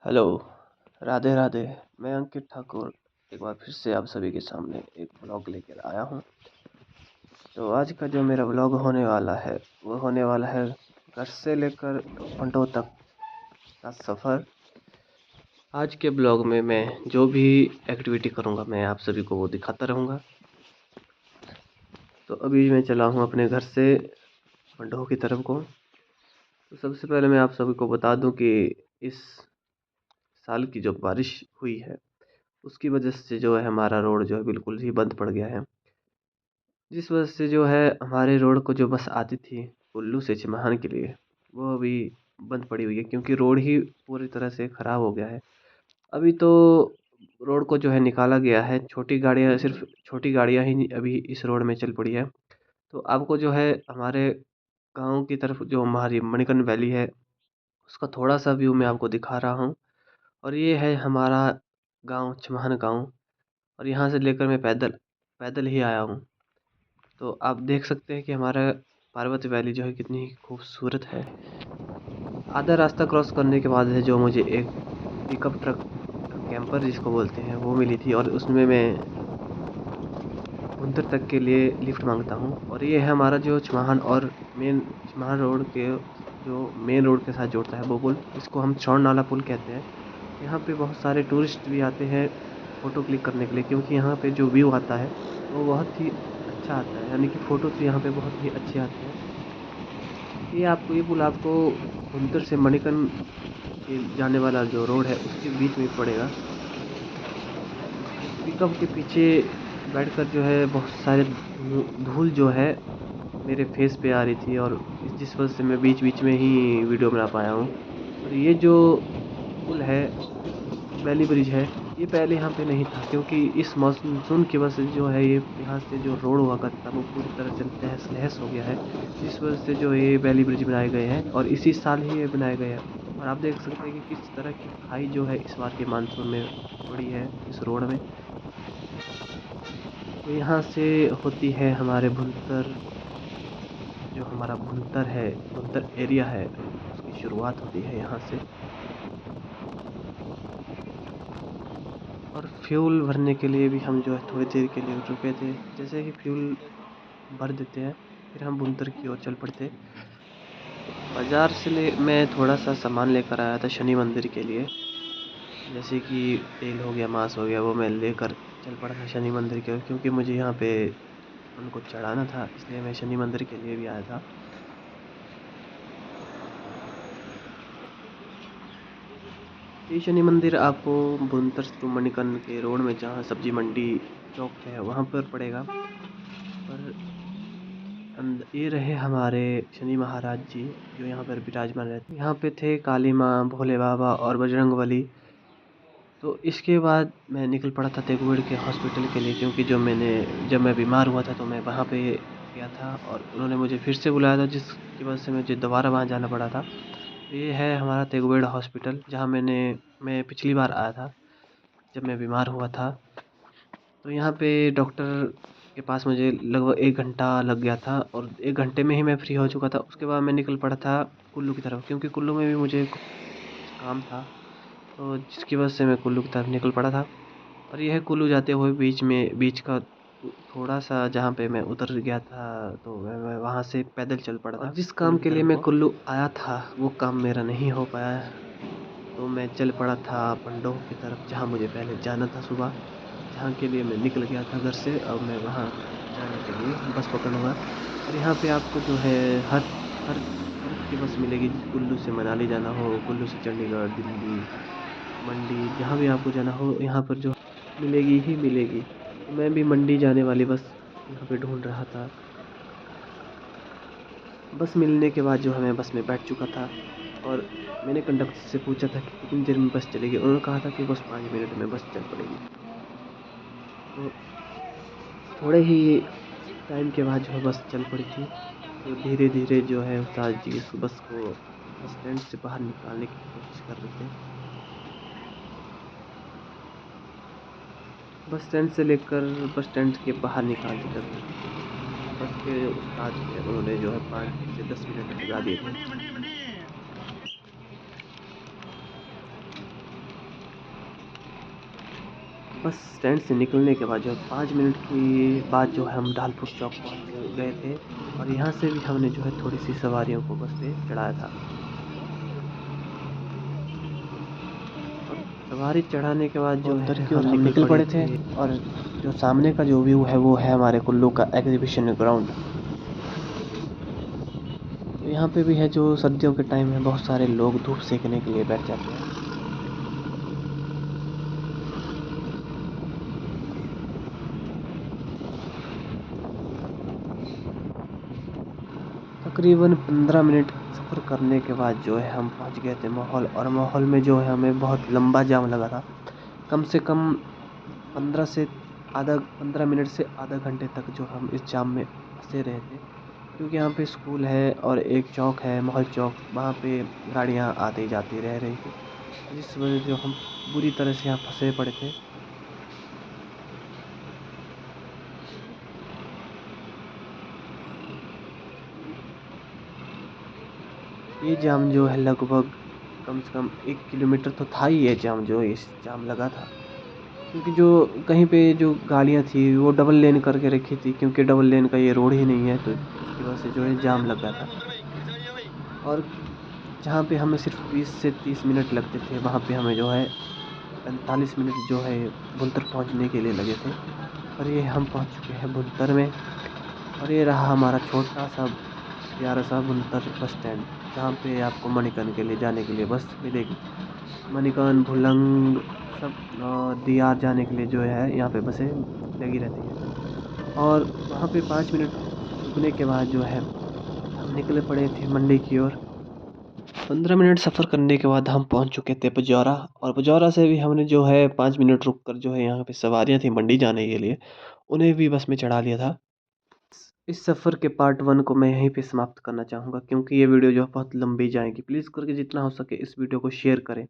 Hello, Radhe Radhe. मैं अंकित ठाकुर एक बार फिर से आप सभी के सामने एक ब्लॉग लेकर आया हूँ। तो आज का जो मेरा ब्लॉग होने वाला है वो होने वाला है घर से लेकर पंडोह तक का सफ़र। आज के ब्लॉग में मैं जो भी एक्टिविटी करूँगा मैं आप सभी को वो दिखाता रहूँगा। तो अभी मैं चला हूँ अपने घर से पंडोह की तरफ को। तो सबसे पहले मैं आप सभी को बता दूँ कि इस साल की जो बारिश हुई है उसकी वजह से जो है हमारा रोड जो है बिल्कुल ही बंद पड़ गया है। जिस वजह से जो है हमारे रोड को जो बस आती थी कुल्लू से चिमाहन के लिए वो अभी बंद पड़ी हुई है, क्योंकि रोड ही पूरी तरह से ख़राब हो गया है। अभी तो रोड को जो है निकाला गया है, छोटी गाड़ियाँ सिर्फ छोटी गाड़ियाँ ही अभी इस रोड में चल पड़ी है। तो आपको जो है हमारे गांव की तरफ जो हमारी मणिकर्ण वैली है उसका थोड़ा सा व्यू मैं आपको दिखा रहा हूँ। और ये है हमारा गांव चिमाहन गांव, और यहाँ से लेकर मैं पैदल पैदल ही आया हूँ। तो आप देख सकते हैं कि हमारा पार्वती वैली जो है कितनी खूबसूरत है। आधा रास्ता क्रॉस करने के बाद है जो मुझे एक पिकअप ट्रक कैंपर जिसको बोलते हैं वो मिली थी, और उसमें मैं भुंतर तक के लिए लिफ्ट मांगता हूँ। और ये है हमारा जो चिमाहन और मेन चिमाहन रोड के जो मेन रोड के साथ जोड़ता है वो पुल, इसको हम श्रवण नाला पुल कहते हैं। यहाँ पे बहुत सारे टूरिस्ट भी आते हैं फ़ोटो क्लिक करने के लिए, क्योंकि यहाँ पे जो व्यू आता है वो बहुत ही अच्छा आता है, यानी कि फ़ोटो तो यहाँ पे बहुत ही अच्छे आते हैं। ये पुल आपको भुंतर से मणिकर्ण के जाने वाला जो रोड है उसके बीच में पड़ेगा। पिकअप के पीछे बैठकर जो है बहुत सारे धूल जो है मेरे फेस पे आ रही थी, और जिस वजह से मैं बीच बीच में ही वीडियो बना पाया हूँ। और ये जो पुल है, वैली ब्रिज है, ये पहले यहाँ पे नहीं था, क्योंकि इस मानसून की वजह से जो है ये यहाँ से जो रोड हुआ करता था वो पूरी तरह से तहस नहस हो गया है। जिस वजह से जो ये वैली ब्रिज बनाए गए हैं, और इसी साल ही ये बनाए गए हैं। और आप देख सकते हैं कि किस तरह की खाई जो है इस बार के मानसून में पड़ी है इस रोड में। तो यहाँ से होती है हमारे भुंतर, जो हमारा भुंतर है, भुंतर एरिया है, उसकी शुरुआत होती है यहाँ से। और फ्यूल भरने के लिए भी हम जो है थोड़ी देर के लिए रुके थे। जैसे ही फ्यूल भर देते हैं फिर हम भुंतर की ओर चल पड़ते। बाज़ार से ले मैं थोड़ा सा सामान लेकर आया था शनि मंदिर के लिए, जैसे कि तेल हो गया, मांस हो गया, वो मैं लेकर चल पड़ा था शनि मंदिर की ओर, क्योंकि मुझे यहाँ पे उनको चढ़ाना था, इसलिए मैं शनि मंदिर के लिए भी आया था। ये शनि मंदिर आपको भुंतर टू मणिकर्ण के रोड में जहाँ सब्जी मंडी चौक है वहाँ पर पड़ेगा। पर ये रहे हमारे शनि महाराज जी जो यहाँ पर विराजमान रहते हैं। यहाँ पे थे काली माँ, भोले बाबा और बजरंगबली। तो इसके बाद मैं निकल पड़ा था तेगुड़ के हॉस्पिटल के लिए, क्योंकि जब मैं बीमार हुआ था तो मैं वहाँ पे गया था और उन्होंने मुझे फिर से बुलाया था, जिसकी वजह से मुझे दोबारा वहाँ जाना पड़ा था। ये है हमारा तेगुड़ हॉस्पिटल, जहाँ मैं पिछली बार आया था जब मैं बीमार हुआ था। तो यहाँ पे डॉक्टर के पास मुझे लगभग 1 घंटा लग गया था, और 1 घंटे में ही मैं फ्री हो चुका था। उसके बाद मैं निकल पड़ा था कुल्लू की तरफ, क्योंकि कुल्लू में भी मुझे कुछ काम था, तो जिसकी वजह से मैं कुल्लू की तरफ निकल पड़ा था। और यह कुल्लू जाते हुए बीच का थोड़ा सा जहाँ पे मैं उतर गया था, तो मैं वहाँ से पैदल चल पड़ा था। और जिस काम के लिए मैं कुल्लू आया था वो काम मेरा नहीं हो पाया, तो मैं चल पड़ा था पंडोह की तरफ, जहाँ मुझे पहले जाना था सुबह, जहाँ के लिए मैं निकल गया था घर से। अब मैं वहाँ जाने के लिए बस पकड़ूँगा। और यहाँ पे आपको जो है हर हर तरफ की बस मिलेगी। कुल्लू से मनाली जाना हो, कुल्लू से चंडीगढ़, दिल्ली, मंडी, जहाँ भी आपको जाना हो यहाँ पर जो मिलेगी ही मिलेगी। तो मैं भी मंडी जाने वाली बस यहाँ पे ढूंढ रहा था। बस मिलने के बाद जो है मैं बस में बैठ चुका था, और मैंने कंडक्टर से पूछा था कि कितनी देर में बस चलेगी। उन्होंने कहा था कि बस 5 मिनट में बस चल पड़ेगी। तो थोड़े ही टाइम के बाद जो है बस चल पड़ी थी। तो धीरे धीरे जो है उस्ताद जी इस बस को बस स्टैंड से बाहर निकालने की कोशिश कर रहे थे। बस स्टैंड से लेकर बस स्टैंड के बाहर निकालते तक बस के उस्ताद थे, उन्होंने जो है 5 से 10 मिनट लगा दिए थे। बस स्टैंड से निकलने के बाद जो 5 मिनट की बाद जो है हम ढालपुर चौक पहुँच गए थे और यहाँ से भी हमने जो है थोड़ी-सी सवारियों को बस पे चढ़ाया था। और सवारी चढ़ाने के बाद जो उधर है की ओर हम हम निकल पड़े थे और जो सामने का जो व्यू है वो है हमारे कुल्लू का एग्ज़िबिशन ग्राउंड। तो यहाँ पे भी है जो सर्दियों के टाइम में बहुत सारे लोग धूप सेकने के लिए बैठ जाते हैं। तकरीबन 15 मिनट सफ़र करने के बाद जो है हम पहुँच गए थे माहौल और माहौल में जो है हमें बहुत लंबा जाम लगा था। कम से कम 15 मिनट से आधा घंटे तक जो हम इस जाम में फँसे रहे थे। क्योंकि यहाँ पे स्कूल है और एक चौक है माहौल चौक, वहाँ पे गाड़ियाँ आती जाती रह रही थी। जिस वजह से जो हम बुरी तरह से यहाँ फँसे पड़े थे। ये जाम जो है लगभग कम से कम 1 किलोमीटर तो था ही ये जाम जो इस जाम लगा था। क्योंकि जो कहीं पे जो गाड़ियाँ थी वो डबल लेन करके रखी थी क्योंकि डबल लेन का ये रोड ही नहीं है तो उसकी वजह से जो है जाम लग गया था। और जहाँ पे हमें सिर्फ 20 से 30 मिनट लगते थे वहाँ पे हमें जो है 45 मिनट जो है भुंतर पहुँचने के लिए लगे थे। और ये हम पहुँच चुके हैं भुंतर में और ये रहा हमारा छोटा सा प्यारा सा भुंतर बस स्टैंड जहाँ पे आपको मणिकर्ण के लिए जाने के लिए बस मिलेगी। मणिकर्ण, भुलंग सब दियार जाने के लिए जो है यहाँ पे बसें लगी रहती हैं। और वहाँ पे 5 मिनट रुकने के बाद जो है हम निकले पड़े थे मंडी की ओर। 15 मिनट सफ़र करने के बाद हम पहुँच चुके थे पुजौरा और पुजौरा से भी हमने जो है 5 मिनट रुक कर जो है यहाँ पे सवारियाँ थी मंडी जाने के लिए, उन्हें भी बस में चढ़ा लिया था। इस सफ़र के पार्ट 1 को मैं यहीं पे समाप्त करना चाहूँगा क्योंकि ये वीडियो जो है बहुत लंबी जाएगी। प्लीज़ करके जितना हो सके इस वीडियो को शेयर करें।